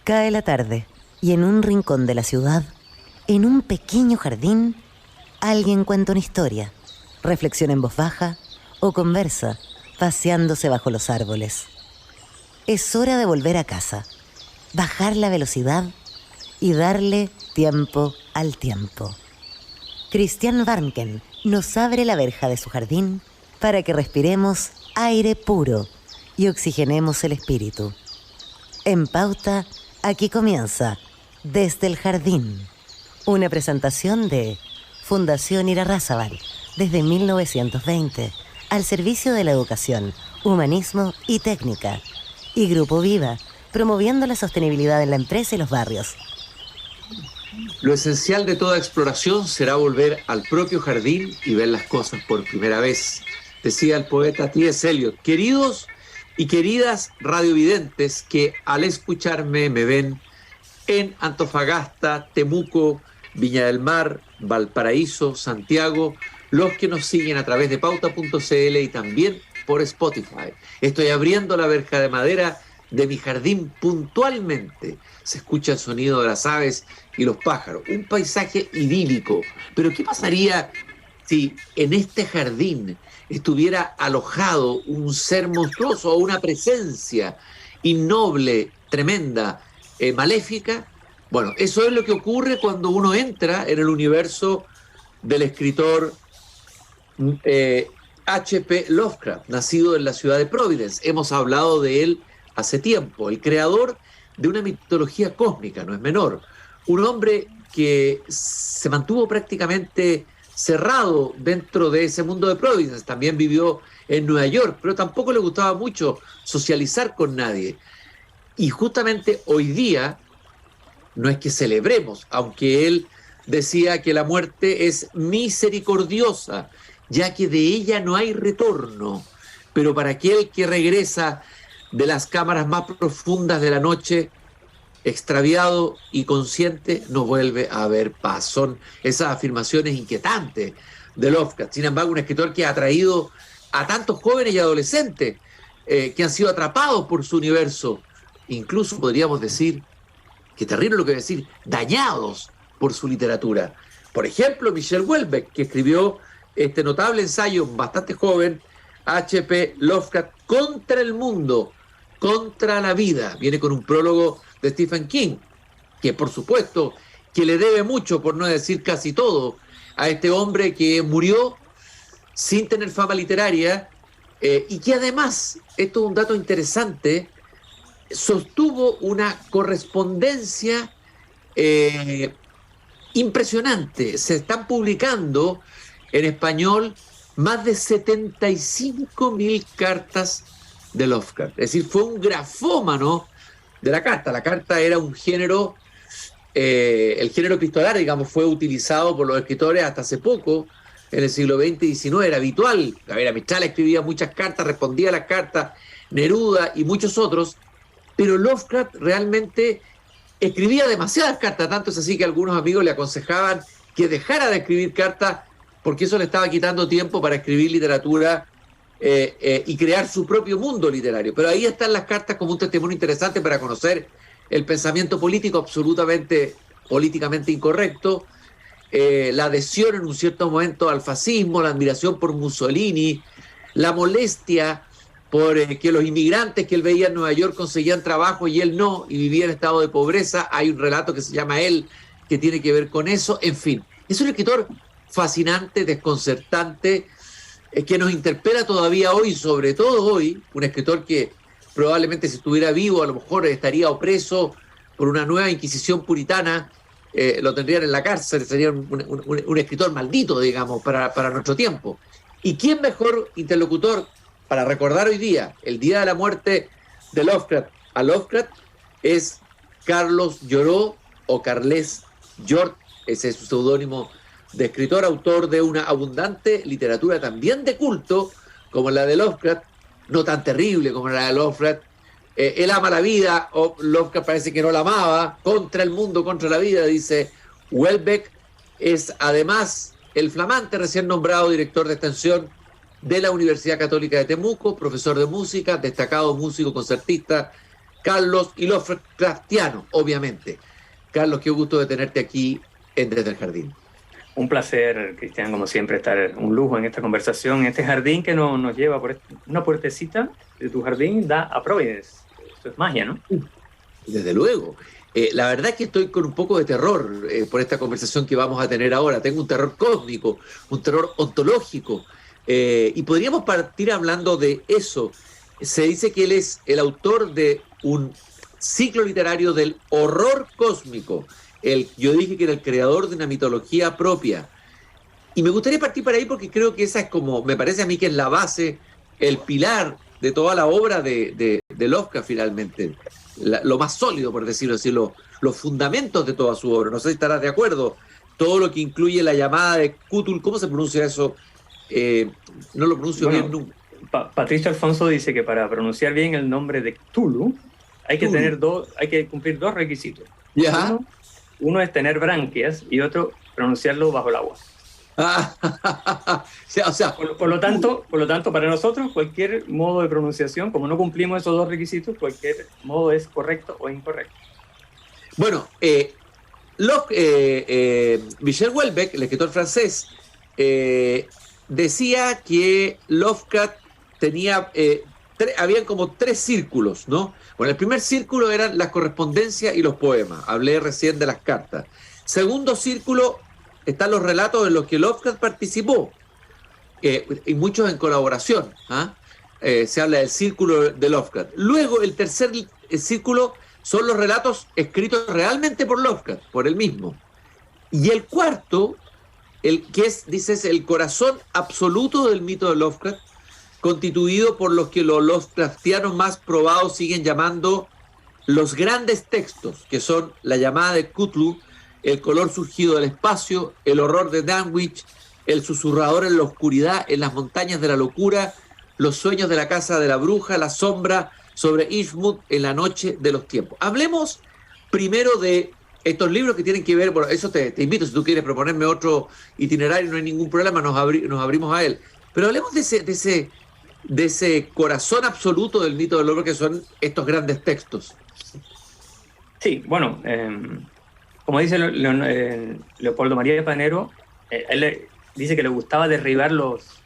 Cae la tarde y en un rincón de la ciudad, en un pequeño jardín, alguien cuenta una historia, reflexiona en voz baja o conversa, paseándose bajo los árboles. Es hora de volver a casa, bajar la velocidad y darle tiempo al tiempo. Christian Warnken nos abre la verja de su jardín para que respiremos aire puro y oxigenemos el espíritu. En Pauta, aquí comienza Desde el Jardín, una presentación de Fundación Irarrázaval, desde 1920, al servicio de la educación, humanismo y técnica, y Grupo Viva, promoviendo la sostenibilidad en la empresa y los barrios. Lo esencial de toda exploración será volver al propio jardín y ver las cosas por primera vez, decía el poeta T.S. Eliot. Queridos y queridas radiovidentes que al escucharme me ven en Antofagasta, Temuco, Viña del Mar, Valparaíso, Santiago, los que nos siguen a través de pauta.cl y también por Spotify. Estoy abriendo la verja de madera de mi jardín puntualmente. Se escucha el sonido de las aves y los pájaros. Un paisaje idílico. Pero ¿qué pasaría si en este jardín estuviera alojado un ser monstruoso o una presencia innoble, tremenda, maléfica? Bueno, eso es lo que ocurre cuando uno entra en el universo del escritor H.P. Lovecraft, nacido en la ciudad de Providence. Hemos hablado de él hace tiempo, el creador de una mitología cósmica, no es menor. Un hombre que se mantuvo prácticamente cerrado dentro de ese mundo de Providence. También vivió en Nueva York, pero tampoco le gustaba mucho socializar con nadie. Y justamente hoy día, no es que celebremos, aunque él decía que la muerte es misericordiosa, ya que de ella no hay retorno. Pero para aquel que regresa de las cámaras más profundas de la noche, extraviado y consciente, no vuelve a haber paz. Son esas afirmaciones inquietantes de Lovecraft. Sin embargo, un escritor que ha atraído a tantos jóvenes y adolescentes que han sido atrapados por su universo. Incluso podríamos decir, qué terrible lo que voy a decir, dañados por su literatura. Por ejemplo, Michel Houellebecq, que escribió este notable ensayo, bastante joven, H.P. Lovecraft, contra el mundo, contra la vida. Viene con un prólogo de Stephen King, que por supuesto que le debe mucho, por no decir casi todo, a este hombre que murió sin tener fama literaria y que además, esto es un dato interesante, sostuvo una correspondencia impresionante. Se están publicando en español más de 75.000 cartas de Lovecraft. Es decir, fue un grafómano de la carta. La carta era un género, el género epistolar, digamos, fue utilizado por los escritores hasta hace poco, en el siglo XX y XIX, era habitual. Gabriela Mistral escribía muchas cartas, respondía a las cartas, Neruda y muchos otros, pero Lovecraft realmente escribía demasiadas cartas, tanto es así que algunos amigos le aconsejaban que dejara de escribir cartas porque eso le estaba quitando tiempo para escribir literatura y crear su propio mundo literario. Pero ahí están las cartas como un testimonio interesante para conocer el pensamiento político absolutamente políticamente incorrecto, la adhesión en un cierto momento al fascismo, la admiración por Mussolini, la molestia por que los inmigrantes que él veía en Nueva York conseguían trabajo y él no, y vivía en estado de pobreza. Hay un relato que se llama Él, que tiene que ver con eso. En fin, es un escritor fascinante, desconcertante, que nos interpela todavía hoy, sobre todo hoy, un escritor que probablemente si estuviera vivo a lo mejor estaría opreso por una nueva inquisición puritana, lo tendrían en la cárcel, sería un escritor maldito, digamos, para nuestro tiempo. ¿Y quién mejor interlocutor para recordar hoy día, el día de la muerte de Lovecraft, a Lovecraft, es Carlos Lloró o Carles Llort? Ese es su seudónimo de escritor, autor de una abundante literatura también de culto, como la de Lovecraft, no tan terrible como la de Lovecraft. Él ama la vida, o Lovecraft parece que no la amaba, contra el mundo, contra la vida, dice Houellebecq. Es además el flamante recién nombrado director de extensión de la Universidad Católica de Temuco, profesor de música, destacado músico concertista Carlos y Lovecraftianos, obviamente. Carlos, qué gusto de tenerte aquí en Desde el Jardín. Un placer, Cristian, como siempre, estar un lujo en esta conversación, en este jardín que nos lleva por una puertecita de tu jardín, da a Providence. Esto es magia, ¿no? Desde luego. La verdad es que estoy con un poco de terror por esta conversación que vamos a tener ahora. Tengo un terror cósmico, un terror ontológico. Y podríamos partir hablando de eso. Se dice que él es el autor de un ciclo literario del horror cósmico. Yo dije que era el creador de una mitología propia. Y me gustaría partir por ahí porque creo que esa es como, me parece a mí que es la base, el pilar de toda la obra de Lovecraft finalmente. Lo más sólido, por decirlo así, los fundamentos de toda su obra. No sé si estarás de acuerdo. Todo lo que incluye la llamada de Cthulhu, ¿cómo se pronuncia eso? No lo pronuncio bien nunca. Patricio Alfonso dice que para pronunciar bien el nombre de Cthulhu hay que cumplir dos requisitos. ¿Ya? Uno es tener branquias y otro pronunciarlo bajo el agua. O sea, por lo tanto, para nosotros cualquier modo de pronunciación, como no cumplimos esos dos requisitos, cualquier modo es correcto o incorrecto. Bueno, Michel Houellebecq, el escritor francés, decía que Lovecraft tenía, habían como tres círculos, ¿no? Bueno, el primer círculo eran las correspondencias y los poemas. Hablé recién de las cartas. Segundo círculo están los relatos en los que Lovecraft participó, y muchos en colaboración. Se habla del círculo de Lovecraft. Luego, el tercer círculo son los relatos escritos realmente por Lovecraft, por él mismo. Y el cuarto, el que es, dices, el corazón absoluto del mito de Lovecraft, constituido por los que los Lovecraftianos más probados siguen llamando los grandes textos, que son la llamada de Cthulhu, el color surgido del espacio, el horror de Dunwich, el susurrador en la oscuridad, en las montañas de la locura, los sueños de la casa de la bruja, la sombra sobre Innsmouth en la noche de los tiempos. Hablemos primero de estos libros que tienen que ver, bueno, eso te invito, si tú quieres proponerme otro itinerario, no hay ningún problema, nos abrimos a él. Pero hablemos de ese corazón absoluto del mito del horror que son estos grandes textos. Sí, bueno, como dice Leopoldo María Panero, él dice que le gustaba derribar los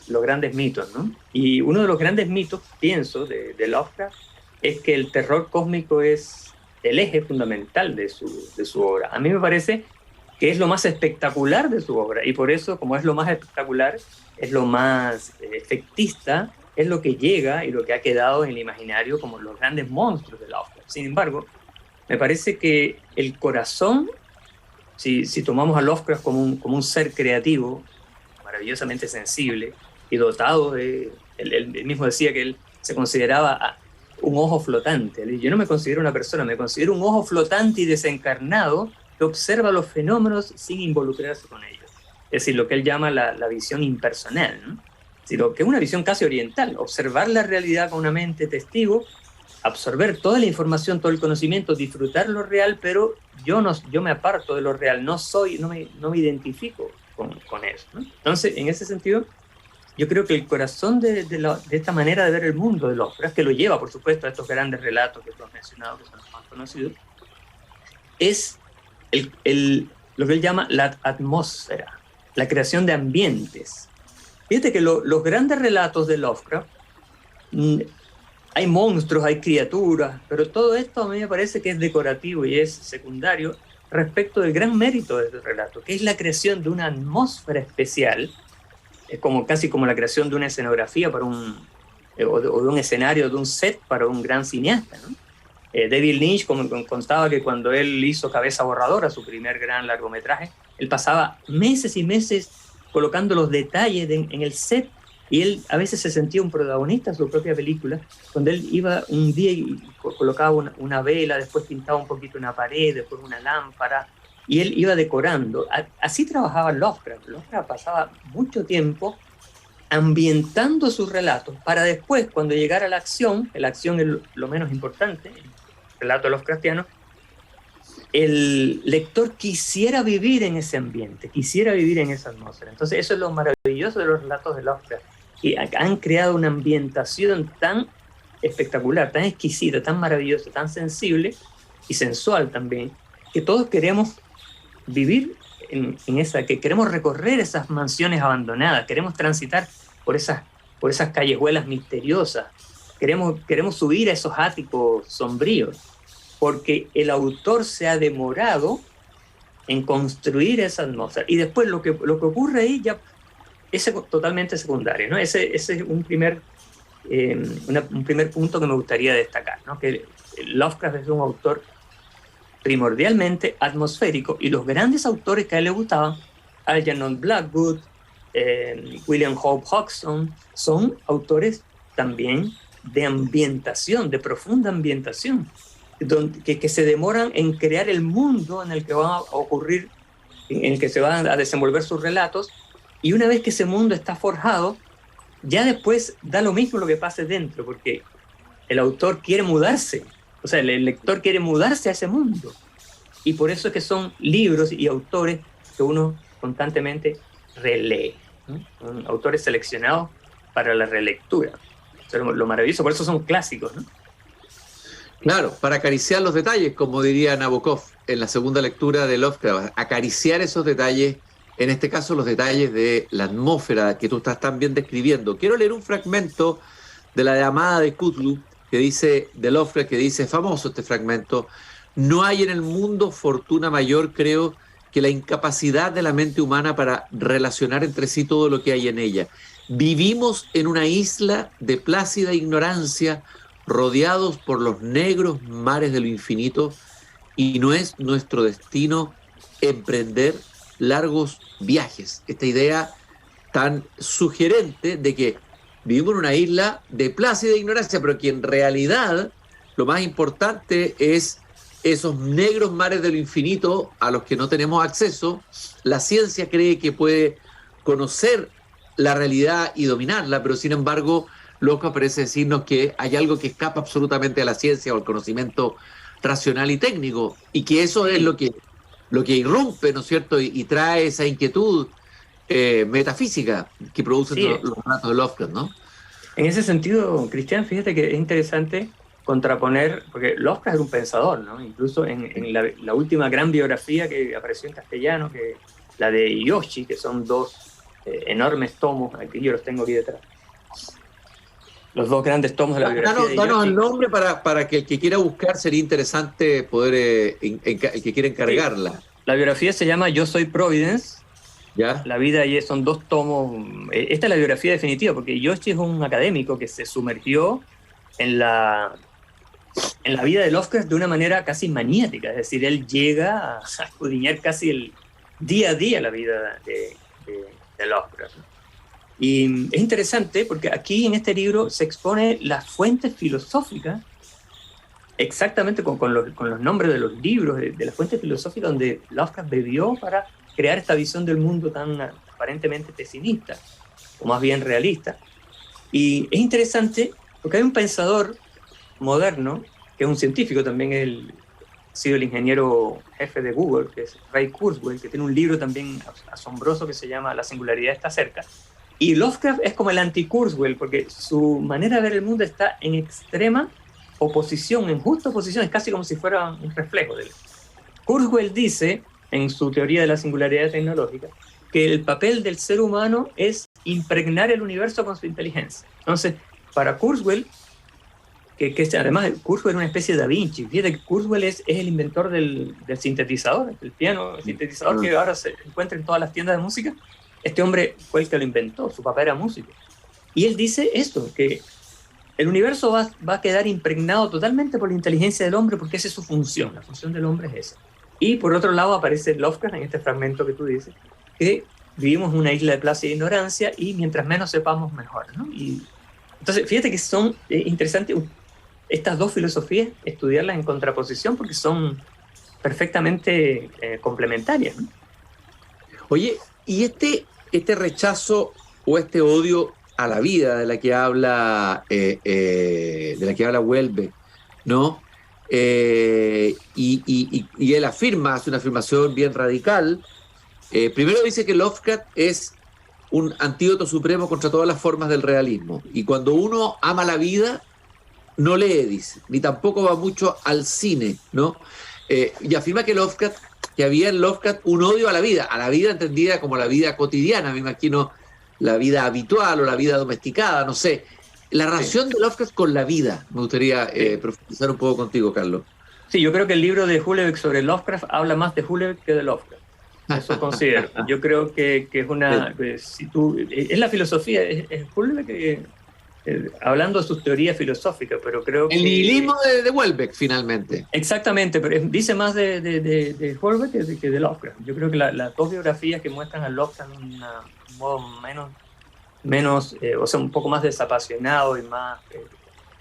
grandes mitos, ¿no? Y uno de los grandes mitos, pienso, de Lovecraft, es que el terror cósmico es el eje fundamental de su obra. A mí me parece que es lo más espectacular de su obra, y por eso, como es lo más espectacular, es lo más efectista, es lo que llega y lo que ha quedado en el imaginario como los grandes monstruos de Lovecraft. Sin embargo, me parece que el corazón, si tomamos a Lovecraft como un ser creativo, maravillosamente sensible y dotado de... Él mismo decía que él se consideraba un ojo flotante. Yo no me considero una persona, me considero un ojo flotante y desencarnado que observa los fenómenos sin involucrarse con ellos. Es decir, lo que él llama la visión impersonal, ¿no? Es decir, lo que es una visión casi oriental, observar la realidad con una mente testigo, absorber toda la información, todo el conocimiento, disfrutar lo real, pero yo me aparto de lo real, no me identifico con eso, ¿no? Entonces, en ese sentido, yo creo que el corazón de esta manera de ver el mundo de Lovecraft, que lo lleva, por supuesto, a estos grandes relatos que tú has mencionado, que son los más conocidos, es lo que él llama la atmósfera, la creación de ambientes. Fíjate que los grandes relatos de Lovecraft, hay monstruos, hay criaturas, pero todo esto a mí me parece que es decorativo y es secundario respecto del gran mérito de este relato, que es la creación de una atmósfera especial, es casi como la creación de una escenografía para o de un escenario, de un set para un gran cineasta, ¿no? David Lynch contaba que cuando él hizo Cabeza Borradora, su primer gran largometraje, él pasaba meses y meses colocando los detalles en el set, y él a veces se sentía un protagonista de su propia película, cuando él iba un día y colocaba una vela, después pintaba un poquito una pared, después una lámpara, y él iba decorando. Así trabajaba Lovecraft. Lovecraft pasaba mucho tiempo ambientando sus relatos para después, cuando llegara la acción es lo menos importante, el relato Lovecraftiano, el lector quisiera vivir en ese ambiente, quisiera vivir en esa atmósfera. Entonces eso es lo maravilloso de los relatos de Lovecraft, que han creado una ambientación tan espectacular, tan exquisita, tan maravillosa, tan sensible y sensual también, que todos queremos vivir en esa, que queremos recorrer esas mansiones abandonadas, queremos transitar por esas callejuelas misteriosas, queremos subir a esos áticos sombríos, porque el autor se ha demorado en construir esa atmósfera. Y después lo que ocurre ahí ya es totalmente secundario, ¿no? Ese es un primer punto que me gustaría destacar, ¿no? Que Lovecraft es un autor primordialmente atmosférico, y los grandes autores que a él le gustaban, Algernon Blackwood, William Hope Hodgson, son autores también de ambientación, de profunda ambientación, que se demoran en crear el mundo en el que van a ocurrir, en el que se van a desenvolver sus relatos, y una vez que ese mundo está forjado, ya después da lo mismo lo que pase dentro, porque el autor quiere mudarse, o sea, el lector quiere mudarse a ese mundo, y por eso es que son libros y autores que uno constantemente relee, ¿no? Autores seleccionados para la relectura. Eso es lo maravilloso, por eso son clásicos, ¿no? Claro, para acariciar los detalles, como diría Nabokov en la segunda lectura de Lovecraft, acariciar esos detalles, en este caso los detalles de la atmósfera que tú estás tan bien describiendo. Quiero leer un fragmento de la llamada de Cthulhu, que dice, de Lovecraft, que dice, famoso este fragmento: no hay en el mundo fortuna mayor, creo, que la incapacidad de la mente humana para relacionar entre sí todo lo que hay en ella. Vivimos en una isla de plácida ignorancia, rodeados por los negros mares de lo infinito, y no es nuestro destino emprender largos viajes. Esta idea tan sugerente de que vivimos en una isla de plácida ignorancia, pero que en realidad lo más importante es esos negros mares de lo infinito a los que no tenemos acceso. La ciencia cree que puede conocer la realidad y dominarla, pero sin embargo, Lovecraft parece decirnos que hay algo que escapa absolutamente a la ciencia o al conocimiento racional y técnico, y que eso es lo que irrumpe, ¿no es cierto?, y trae esa inquietud metafísica que producen los relatos de Lovecraft, ¿no? En ese sentido, Cristian, fíjate que es interesante contraponer, porque Lovecraft era un pensador, ¿no? Incluso en la última gran biografía que apareció en castellano, que la de Yoshi, que son dos enormes tomos, aquí yo los tengo aquí detrás. Los dos grandes tomos de la biografía. Danos el nombre para que el que quiera buscar, sería interesante poder, el que quiera encargarla. Sí. La biografía se llama Yo soy Providence. ¿Ya? La vida y son dos tomos. Esta es la biografía definitiva, porque Yoshi es un académico que se sumergió en la vida de Lovecraft de una manera casi maniática. Es decir, él llega a escudriñar casi el día a día la vida de Lovecraft. Y es interesante porque aquí en este libro se expone las fuentes filosóficas, exactamente con los nombres de los libros, de las fuentes filosóficas donde Lovecraft bebió para crear esta visión del mundo tan aparentemente pesimista, o más bien realista. Y es interesante porque hay un pensador moderno, que es un científico también, ha sido el ingeniero jefe de Google, que es Ray Kurzweil, que tiene un libro también asombroso que se llama La singularidad está cerca. Y Lovecraft es como el anti-Kurzweil, porque su manera de ver el mundo está en extrema oposición, en justa oposición, es casi como si fuera un reflejo de él. Kurzweil dice, en su teoría de la singularidad tecnológica, que el papel del ser humano es impregnar el universo con su inteligencia. Entonces, para Kurzweil, que además Kurzweil es una especie de Da Vinci, fíjate que Kurzweil es el inventor del sintetizador, del piano, el sintetizador que ahora se encuentra en todas las tiendas de música. Este hombre fue el que lo inventó, su papá era músico. Y él dice esto, que el universo va a quedar impregnado totalmente por la inteligencia del hombre, porque esa es su función, la función del hombre es esa. Y por otro lado aparece Lovecraft en este fragmento que tú dices, que vivimos en una isla de plácida ignorancia y mientras menos sepamos mejor, ¿no? Y entonces, fíjate que son interesantes estas dos filosofías, estudiarlas en contraposición porque son perfectamente complementarias, ¿no? Oye, y este rechazo o este odio a la vida de la que habla Houellebecq, ¿no? Y él hace una afirmación bien radical. Primero dice que Lovecraft es un antídoto supremo contra todas las formas del realismo. Y cuando uno ama la vida, no lee, dice, ni tampoco va mucho al cine, ¿no? Y afirma que había en Lovecraft un odio a la vida entendida como la vida cotidiana, me imagino, la vida habitual o la vida domesticada, no sé. La relación de Lovecraft con la vida, me gustaría profundizar un poco contigo, Carlos. Sí, yo creo que el libro de Houellebecq sobre Lovecraft habla más de Houellebecq que de Lovecraft. Eso considero. Yo creo que es una... es la filosofía, es Houellebecq hablando de sus teorías filosóficas, pero creo que... El nihilismo de Houellebecq, finalmente. Exactamente, pero dice más de Houellebecq que de Lovecraft. Yo creo que las dos biografías que muestran a Lovecraft de un modo menos o sea, un poco más desapasionado y más...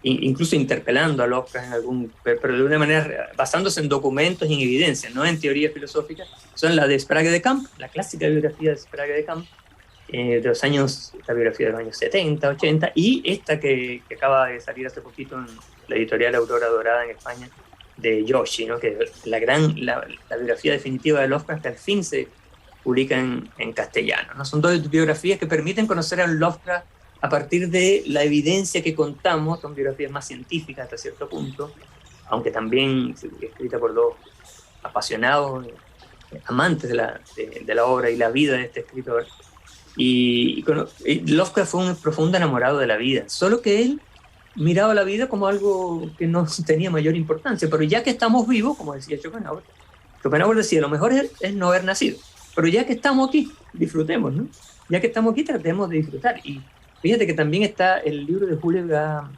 incluso interpelando a Lovecraft pero de una manera basándose en documentos y en evidencias, no en teorías filosóficas, son la de Sprague de Camp, la clásica biografía de Sprague de Camp, la biografía de los años 70, 80, y esta que acaba de salir hace poquito en la editorial Aurora Dorada en España, de Yoshi, ¿no? Que la biografía definitiva de Lovecraft que al fin se publica en castellano, ¿no? Son dos biografías que permiten conocer a Lovecraft a partir de la evidencia que contamos. Son biografías más científicas hasta cierto punto, aunque también escrita por dos apasionados amantes de la obra y la vida de este escritor. Y Lovecraft fue un profundo enamorado de la vida, solo que él miraba la vida como algo que no tenía mayor importancia, pero ya que estamos vivos, como decía Schopenhauer decía, lo mejor es no haber nacido, pero ya que estamos aquí, disfrutemos, ¿no? Ya que estamos aquí, tratemos de disfrutar. Y fíjate que también está el libro de Houellebecq ha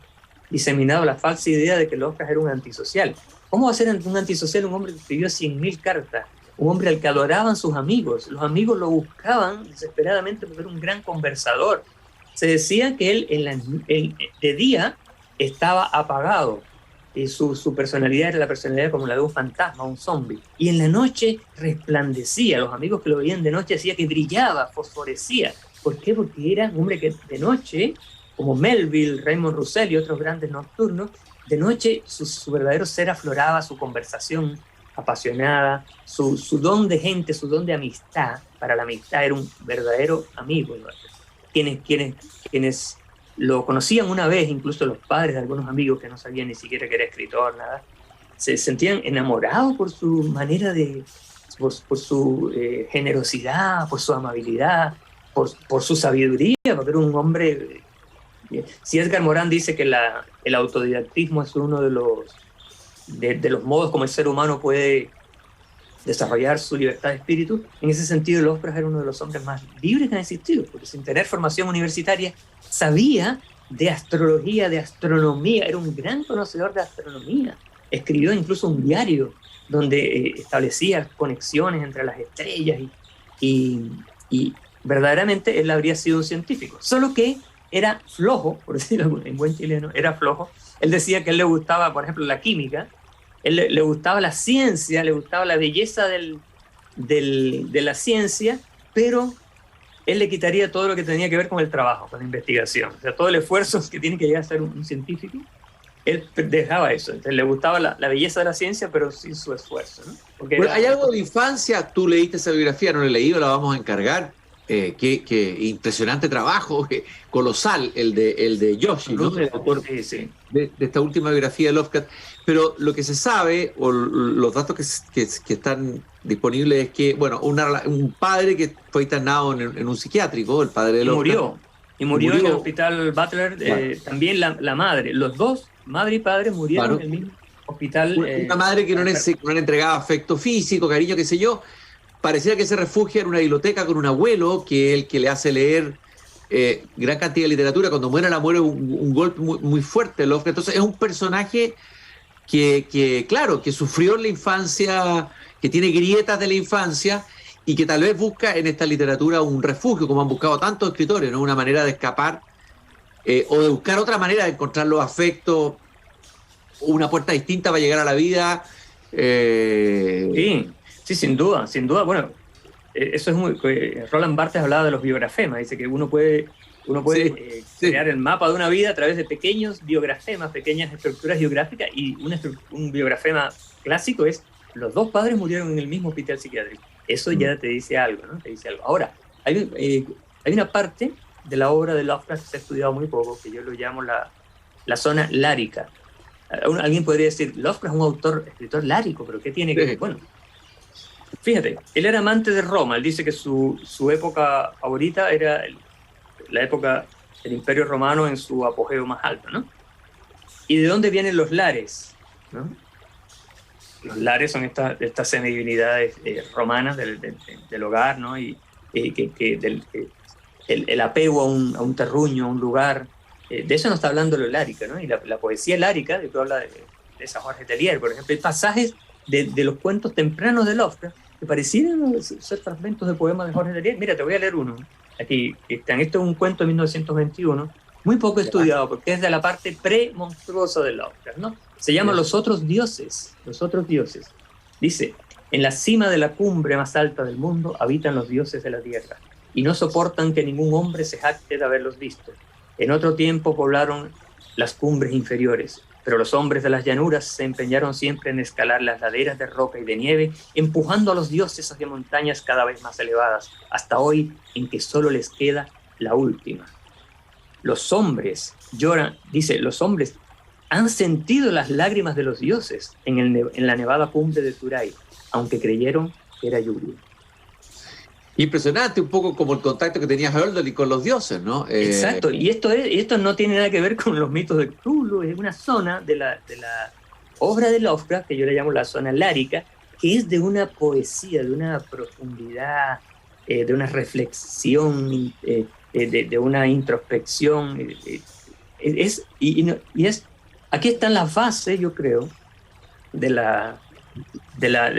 diseminado la falsa idea de que Lovecraft era un antisocial. ¿Cómo va a ser un antisocial un hombre que escribió 100.000 cartas? Un hombre al que adoraban sus amigos. Los amigos lo buscaban desesperadamente porque era un gran conversador. Se decía que él de día estaba apagado. Y su personalidad era la personalidad como la de un fantasma, un zombie. Y en la noche resplandecía. Los amigos que lo veían de noche decían que brillaba, fosforecía. ¿Por qué? Porque era un hombre que de noche, como Melville, Raymond Roussel y otros grandes nocturnos, de noche su verdadero ser afloraba, su conversación apasionada, su don de gente, su don de amistad. Para la amistad era un verdadero amigo. Quienes lo conocían una vez, incluso los padres de algunos amigos que no sabían ni siquiera que era escritor, nada, se sentían enamorados por su manera por su generosidad, por su amabilidad, por su sabiduría, porque era un hombre... Si Edgar Morin dice que el autodidactismo es uno de los modos como el ser humano puede desarrollar su libertad de espíritu, en ese sentido Lovecraft era uno de los hombres más libres que han existido, porque sin tener formación universitaria sabía de astrología, de astronomía, era un gran conocedor de astronomía, escribió incluso un diario donde establecía conexiones entre las estrellas y verdaderamente él habría sido un científico, solo que era flojo, por decirlo en buen chileno, era flojo. Él decía que a él le gustaba, por ejemplo, la química, le gustaba la ciencia, le gustaba la belleza de la ciencia, pero él le quitaría todo lo que tenía que ver con el trabajo, con la investigación. O sea, todo el esfuerzo que tiene que llegar a ser un científico, él dejaba eso. Entonces, le gustaba la belleza de la ciencia, pero sin su esfuerzo, ¿no? Bueno, hay algo de infancia, tú leíste esa biografía, no la he leído, la vamos a encargar. Qué impresionante trabajo, colosal, el de Yoshi, ¿no? El autor de esta última biografía de Lovecraft. Pero lo que se sabe, o los datos que están disponibles, es que, bueno, un padre que fue internado en un psiquiátrico, el padre de Lovecraft. Y murió en el hospital Butler, claro. También la madre. Los dos, madre y padre, murieron, claro, en el mismo hospital. Una madre que no le entregaba afecto físico, cariño, qué sé yo. Pareciera que se refugia en una biblioteca con un abuelo, que es el que le hace leer gran cantidad de literatura. Cuando muere la muere un golpe muy, muy fuerte. Entonces es un personaje claro, que sufrió en la infancia, que tiene grietas de la infancia y que tal vez busca en esta literatura un refugio, como han buscado tantos escritores, ¿no? Una manera de escapar o de buscar otra manera de encontrar los afectos, una puerta distinta para llegar a la vida. Sí, sin duda. Bueno, eso es muy... Roland Barthes hablaba de los biografemas, dice que uno puede crear el mapa de una vida a través de pequeños biografemas, pequeñas estructuras geográficas, y un biografema clásico es: los dos padres murieron en el mismo hospital psiquiátrico. Eso ya te dice algo, ¿no? Te dice algo. Ahora, hay una parte de la obra de Lovecraft que se ha estudiado muy poco, que yo lo llamo la zona lárica. Alguien podría decir, Lovecraft es un escritor lárico, pero ¿qué tiene que ver? Bueno, fíjate, él era amante de Roma. Él dice que su época favorita era la época del Imperio Romano en su apogeo más alto, ¿no? ¿Y de dónde vienen los lares? ¿No? Los lares son estas semidivinidades romanas del hogar, ¿no? Y el apego a un terruño, a un lugar. De eso nos está hablando lo lárica, ¿no? Y la poesía lárica, de que habla de esa Jorge Tellier, por ejemplo, hay pasajes de los cuentos tempranos de Lovecraft que parecieran ser fragmentos de poemas de Jorge Tellier. Mira, te voy a leer uno. Aquí están. Esto es un cuento de 1921, muy poco estudiado, porque es de la parte pre-monstruosa de Lovecraft, ¿no? Se llama Los Otros Dioses. Los Otros Dioses. Dice, en la cima de la cumbre más alta del mundo habitan los dioses de la tierra, y no soportan que ningún hombre se jacte de haberlos visto. En otro tiempo poblaron las cumbres inferiores, pero los hombres de las llanuras se empeñaron siempre en escalar las laderas de roca y de nieve, empujando a los dioses hacia montañas cada vez más elevadas, hasta hoy en que solo les queda la última. Los hombres lloran, dice, los hombres han sentido las lágrimas de los dioses en la nevada cumbre de Turay, aunque creyeron que era lluvia. Impresionante, un poco como el contacto que tenía Hölderlin con los dioses, ¿no? Exacto, y esto no tiene nada que ver con los mitos de Cthulhu, es una zona de la obra de Lovecraft, que yo le llamo la zona lárica, que es de una poesía, de una profundidad, de una reflexión, de una introspección. Aquí están las bases, yo creo, de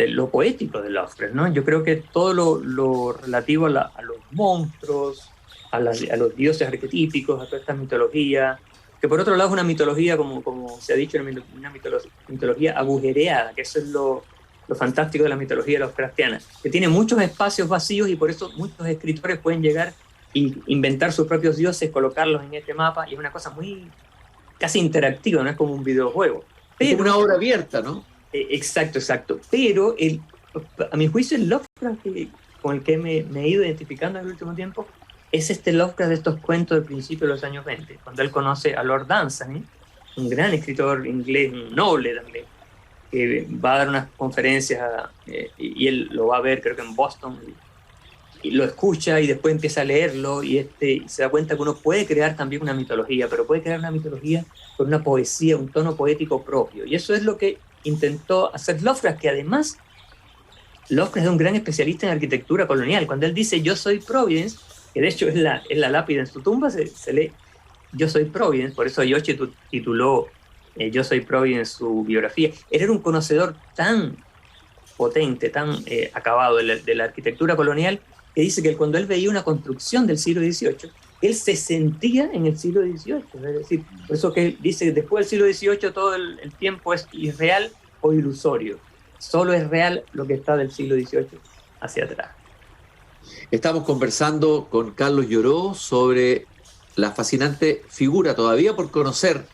lo poético de Lovecraft, ¿no? Yo creo que todo lo relativo a los monstruos, a los dioses arquetípicos, a toda esta mitología, que por otro lado es una mitología, como se ha dicho, una mitología agujereada, que eso es lo fantástico de la mitología Lovecraftiana, que tiene muchos espacios vacíos y por eso muchos escritores pueden llegar e inventar sus propios dioses, colocarlos en este mapa, y es una cosa muy casi interactiva, no es como un videojuego. Es como una obra abierta, ¿no? Exacto. Pero a mi juicio el Lovecraft con el que me he ido identificando en el último tiempo es este Lovecraft de estos cuentos del principio de los años 20, cuando él conoce a Lord Dunsany, un gran escritor inglés, un noble también, que va a dar unas conferencias y él lo va a ver, creo que en Boston, y lo escucha y después empieza a leerlo y se da cuenta que uno puede crear también una mitología, pero puede crear una mitología con una poesía, un tono poético propio. Y eso es lo que intentó hacer Lovecraft, que además Lovecraft es un gran especialista en arquitectura colonial. Cuando él dice yo soy Providence, que de hecho es la lápida en su tumba, se lee yo soy Providence, por eso Yoshi tituló Yo soy Providence su biografía. Él era un conocedor tan potente, tan acabado de la arquitectura colonial, que dice que cuando él veía una construcción del siglo XVIII, él se sentía en el siglo XVIII. Es decir, por eso que él dice que después del siglo XVIII todo el tiempo es irreal o ilusorio. Solo es real lo que está del siglo XVIII hacia atrás. Estamos conversando con Carlos Lloró sobre la fascinante figura todavía por conocer.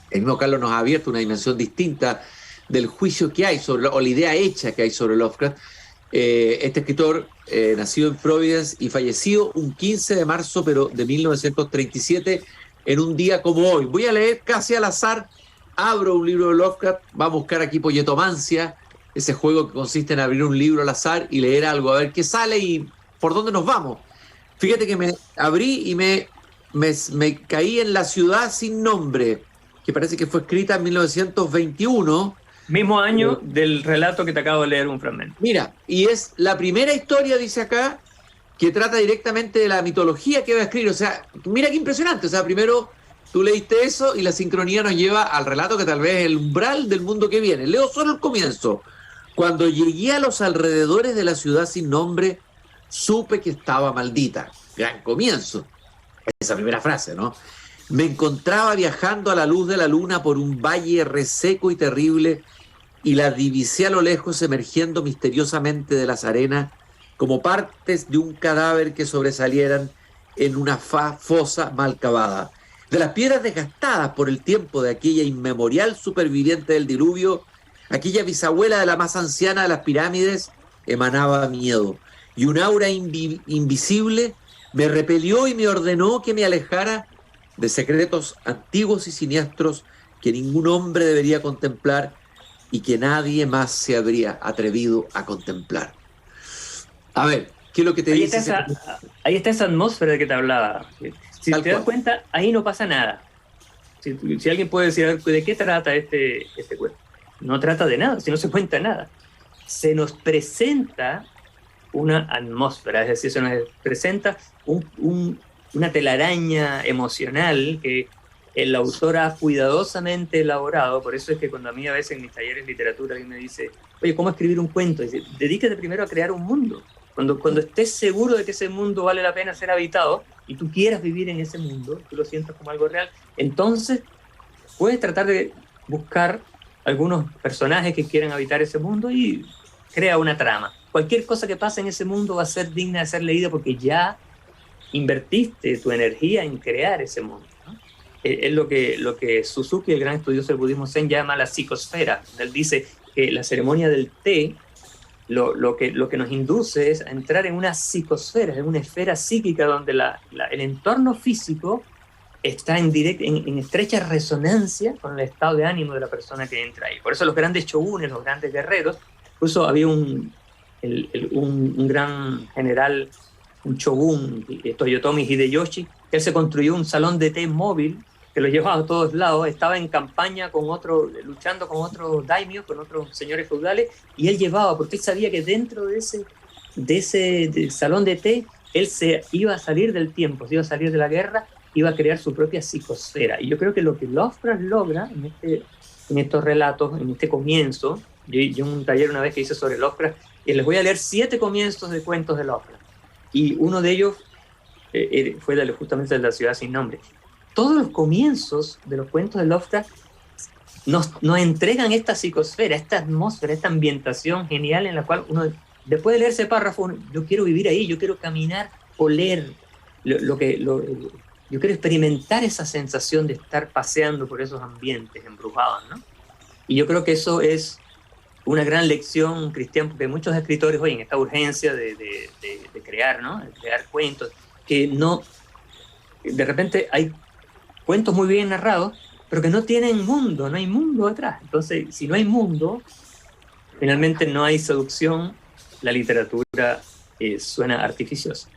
El mismo Carlos nos ha abierto una dimensión distinta del juicio que hay sobre, o la idea hecha que hay sobre Lovecraft. Este escritor, nacido en Providence y fallecido un 15 de marzo, pero de 1937, en un día como hoy. Voy a leer casi al azar, abro un libro de Lovecraft, va a buscar aquí Polletomancia, ese juego que consiste en abrir un libro al azar y leer algo, a ver qué sale y por dónde nos vamos. Fíjate que me abrí y me caí en La ciudad sin nombre, que parece que fue escrita en 1921. Mismo año del relato que te acabo de leer un fragmento. Mira, y es la primera historia, dice acá, que trata directamente de la mitología que va a escribir. O sea, mira qué impresionante. O sea, primero tú leíste eso y la sincronía nos lleva al relato que tal vez es el umbral del mundo que viene. Leo solo el comienzo. Cuando llegué a los alrededores de la ciudad sin nombre, supe que estaba maldita. Gran comienzo. Esa primera frase, ¿no? Me encontraba viajando a la luz de la luna por un valle reseco y terrible y la divisé a lo lejos emergiendo misteriosamente de las arenas como partes de un cadáver que sobresalieran en una fosa mal cavada. De las piedras desgastadas por el tiempo de aquella inmemorial superviviente del diluvio, aquella bisabuela de la más anciana de las pirámides, emanaba miedo, y un aura invisible me repelió y me ordenó que me alejara de secretos antiguos y siniestros que ningún hombre debería contemplar y que nadie más se habría atrevido a contemplar. A ver, ¿qué es lo que te Ahí dice está ese ahí está esa atmósfera de que te hablaba. Si tal te das cual? cuenta, ahí no pasa nada. Si alguien puede decir, ¿de qué trata este cuento? No trata de nada, si no se cuenta nada. Se nos presenta una atmósfera, es decir, se nos presenta una telaraña emocional que el autor ha cuidadosamente elaborado. Por eso es que cuando a mí a veces en mis talleres de literatura alguien me dice, oye, ¿cómo escribir un cuento? Dice, dedícate primero a crear un mundo. Cuando estés seguro de que ese mundo vale la pena ser habitado y tú quieras vivir en ese mundo, tú lo sientas como algo real, entonces puedes tratar de buscar algunos personajes que quieran habitar ese mundo y crea una trama. Cualquier cosa que pase en ese mundo va a ser digna de ser leída porque ya invertiste tu energía en crear ese mundo, ¿no? Es lo que Suzuki, el gran estudioso del budismo zen, llama la psicosfera. Él dice que la ceremonia del té lo que nos induce es a entrar en una psicosfera, en una esfera psíquica donde el entorno físico está en estrecha resonancia con el estado de ánimo de la persona que entra ahí. Por eso los grandes shogunes, los grandes guerreros, incluso había un gran general, un shogun, Toyotomi Hideyoshi, que él se construyó un salón de té móvil que lo llevaba a todos lados, estaba en campaña luchando con otros daimios, con otros señores feudales, y él llevaba, porque él sabía que dentro de ese salón de té, él se iba a salir del tiempo, se iba a salir de la guerra, iba a crear su propia psicosfera. Y yo creo que lo que Lovecraft logra en estos relatos, en este comienzo, yo un taller una vez que hice sobre Lovecraft, y les voy a leer 7 comienzos de cuentos de Lovecraft. Y uno de ellos fue justamente de La ciudad sin nombre. Todos los comienzos de los cuentos de Lovecraft nos entregan esta psicosfera, esta atmósfera, esta ambientación genial en la cual uno, después de leer ese párrafo, yo quiero vivir ahí, yo quiero caminar, oler, yo quiero experimentar esa sensación de estar paseando por esos ambientes embrujados, ¿no? Y yo creo que eso es una gran lección cristiana, porque muchos escritores hoy en esta urgencia de crear, ¿no? De crear cuentos, que no, de repente hay cuentos muy bien narrados, pero que no tienen mundo, no hay mundo detrás. Entonces, si no hay mundo, finalmente no hay seducción, la literatura suena artificiosa.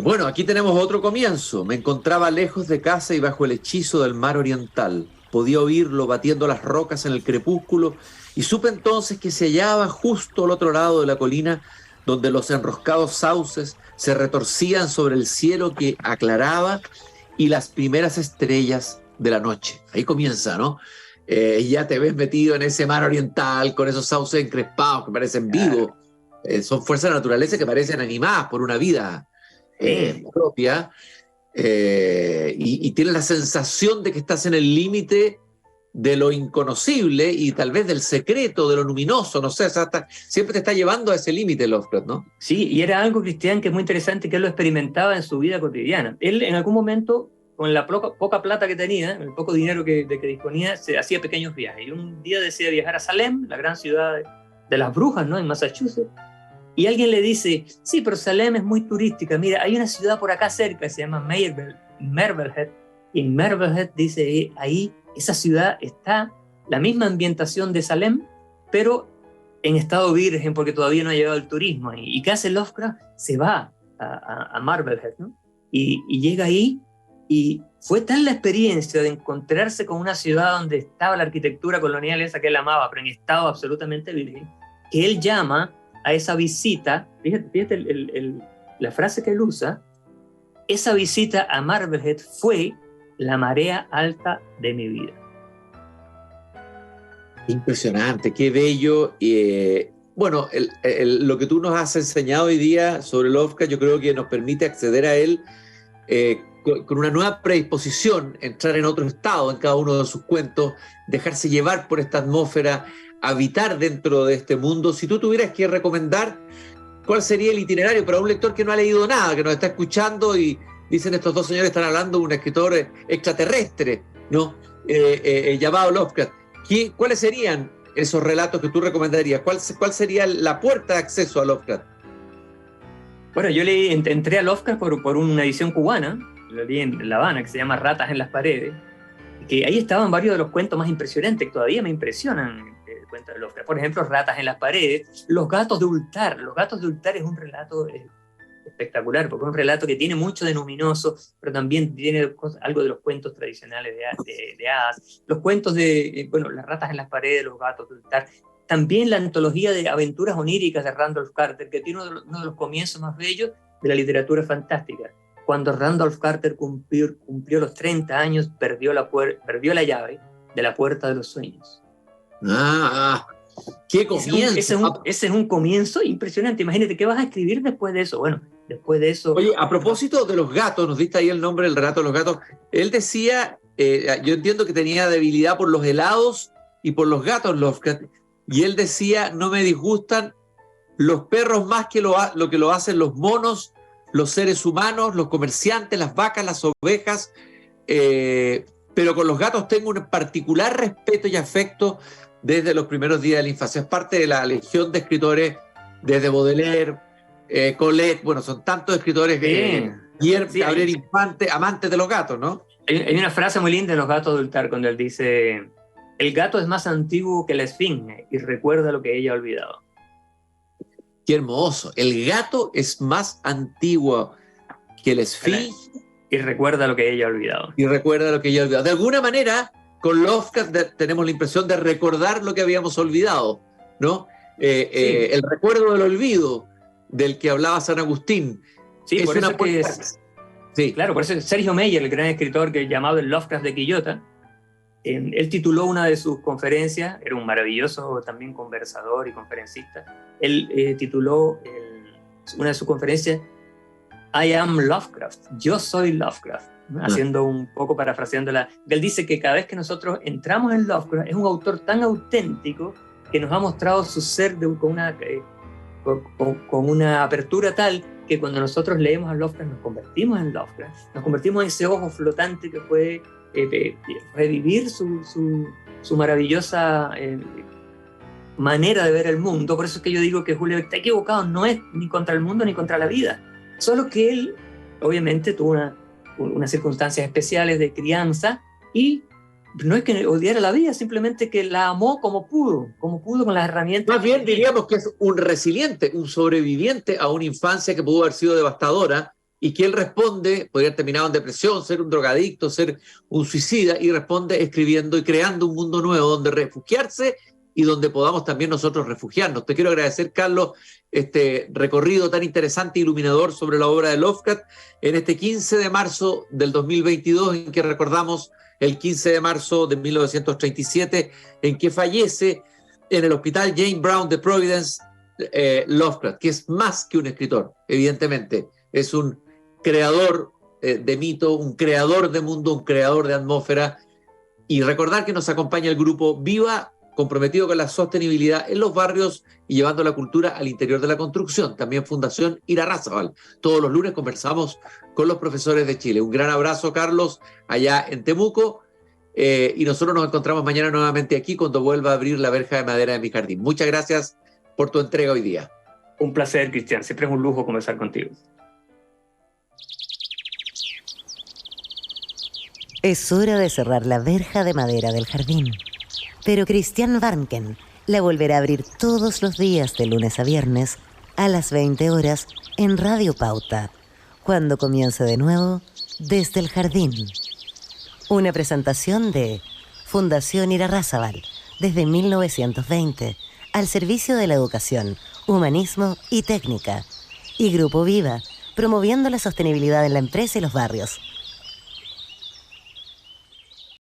Bueno, aquí tenemos otro comienzo. Me encontraba lejos de casa y bajo el hechizo del mar oriental. Podía oírlo batiendo las rocas en el crepúsculo y supe entonces que se hallaba justo al otro lado de la colina donde los enroscados sauces se retorcían sobre el cielo que aclaraba y las primeras estrellas de la noche. Ahí comienza, ¿no? Ya te ves metido en ese mar oriental con esos sauces encrespados que parecen vivos. Son fuerzas de la naturaleza que parecen animadas por una vida propia, y tienes la sensación de que estás en el límite de lo inconocible y tal vez del secreto, de lo luminoso, no sé, o sea, siempre te está llevando a ese límite Lovecraft, ¿no? Sí, y era algo, Cristian, que es muy interesante, que él lo experimentaba en su vida cotidiana. Él en algún momento, con la poca plata que tenía, el poco dinero de que disponía, se hacía pequeños viajes. Y un día decide viajar a Salem, la gran ciudad de las brujas, ¿no? En Massachusetts. Y alguien le dice, sí, pero Salem es muy turística. Mira, hay una ciudad por acá cerca que se llama Marblehead. Y en Marblehead dice, ahí, esa ciudad está la misma ambientación de Salem, pero en estado virgen, porque todavía no ha llegado el turismo. ¿Y qué hace Lovecraft? Se va a Marblehead, ¿no? Y llega ahí, y fue tal la experiencia de encontrarse con una ciudad donde estaba la arquitectura colonial esa que él amaba, pero en estado absolutamente virgen, que él llama a esa visita, fíjate la frase que él usa, esa visita a Marblehead fue la marea alta de mi vida. Impresionante, qué bello. Bueno, lo que tú nos has enseñado hoy día sobre Lovecraft, yo creo que nos permite acceder a él con una nueva predisposición, entrar en otro estado en cada uno de sus cuentos, dejarse llevar por esta atmósfera, habitar dentro de este mundo. Si tú tuvieras que recomendar, ¿cuál sería el itinerario para un lector que no ha leído nada, que nos está escuchando y dicen estos dos señores están hablando de un escritor extraterrestre, ¿no? Llamado Lovecraft? ¿Cuáles serían esos relatos que tú recomendarías? ¿Cuál sería la puerta de acceso a Lovecraft? Bueno, yo entré a Lovecraft por una edición cubana, lo leí en La Habana, que se llama Ratas en las paredes. que ahí estaban varios de los cuentos más impresionantes, que todavía me impresionan. El cuento de Lovecraft, por ejemplo, Ratas en las paredes, Los gatos de Ultar. Los gatos de Ultar es un relato espectacular, porque es un relato que tiene mucho de luminoso, pero también tiene algo de los cuentos tradicionales de hadas. Los cuentos de, Las ratas en las paredes, Los gatos de Ultar. También la antología de aventuras oníricas de Randolph Carter, que tiene uno de los comienzos más bellos de la literatura fantástica. Cuando Randolph Carter cumplió los 30 años, perdió la llave de la puerta de los sueños. ¡Qué comienzo! Ese es un comienzo impresionante. Imagínate, ¿qué vas a escribir después de eso? Bueno, después de eso... Oye, a propósito de los gatos, nos diste ahí el nombre del relato de los gatos. Él decía, yo entiendo que tenía debilidad por los helados y por los gatos, Lovecraft, y él decía, no me disgustan los perros más que lo que lo hacen los monos, los seres humanos, los comerciantes, las vacas, las ovejas, pero con los gatos tengo un particular respeto y afecto desde los primeros días de la infancia. Es parte de la legión de escritores, desde Baudelaire, Colette, son tantos escritores, Gabriel Infante, amantes de los gatos, ¿no? Hay una frase muy linda de Los gatos de Ultar, cuando él dice, el gato es más antiguo que la esfinge y recuerda lo que ella ha olvidado. Qué hermoso. El gato es más antiguo que el esfinge. Y recuerda lo que ella ha olvidado. De alguna manera, con Lovecraft tenemos la impresión de recordar lo que habíamos olvidado, ¿no? Sí. El recuerdo del olvido del que hablaba San Agustín. Sí, es por eso que sí. Claro, por eso Sergio Meyer, el gran escritor llamado el Lovecraft de Quillota, él tituló una de sus conferencias, era un maravilloso también conversador y conferencista, él tituló una de sus conferencias I am Lovecraft, yo soy Lovecraft, ¿no? Haciendo un poco parafraseándola. Él dice que cada vez que nosotros entramos en Lovecraft es un autor tan auténtico que nos ha mostrado su ser con una apertura tal que cuando nosotros leemos a Lovecraft nos convertimos en Lovecraft, nos convertimos en ese ojo flotante que puede revivir su maravillosa manera de ver el mundo. Por eso es que yo digo que Julio está equivocado, no es ni contra el mundo ni contra la vida, solo que él obviamente tuvo unas circunstancias especiales de crianza y no es que odiara la vida, simplemente que la amó como pudo con las herramientas. Más bien diríamos que es un resiliente, un sobreviviente a una infancia que pudo haber sido devastadora y que él responde, podría haber terminado en depresión, ser un drogadicto, ser un suicida, y responde escribiendo y creando un mundo nuevo donde refugiarse y donde podamos también nosotros refugiarnos. Te quiero agradecer, Carlos, este recorrido tan interesante e iluminador sobre la obra de Lovecraft en este 15 de marzo del 2022, en que recordamos el 15 de marzo de 1937, en que fallece en el Hospital Jane Brown de Providence Lovecraft, que es más que un escritor, evidentemente. Es un creador de mito, un creador de mundo, un creador de atmósfera. Y recordar que nos acompaña el grupo Viva, comprometido con la sostenibilidad en los barrios y llevando la cultura al interior de la construcción. También Fundación Irarrázaval. Todos los lunes conversamos con los profesores de Chile. Un gran abrazo, Carlos, allá en Temuco. Y nosotros nos encontramos mañana nuevamente aquí cuando vuelva a abrir la verja de madera de mi jardín. Muchas gracias por tu entrega hoy día. Un placer, Cristian. Siempre es un lujo conversar contigo. Es hora de cerrar la verja de madera del jardín. Pero Cristian Warnken la volverá a abrir todos los días de lunes a viernes a las 20 horas en Radio Pauta, cuando comience de nuevo Desde el Jardín. Una presentación de Fundación Irarrázaval, desde 1920, al servicio de la educación, humanismo y técnica. Y Grupo Viva, promoviendo la sostenibilidad en la empresa y los barrios.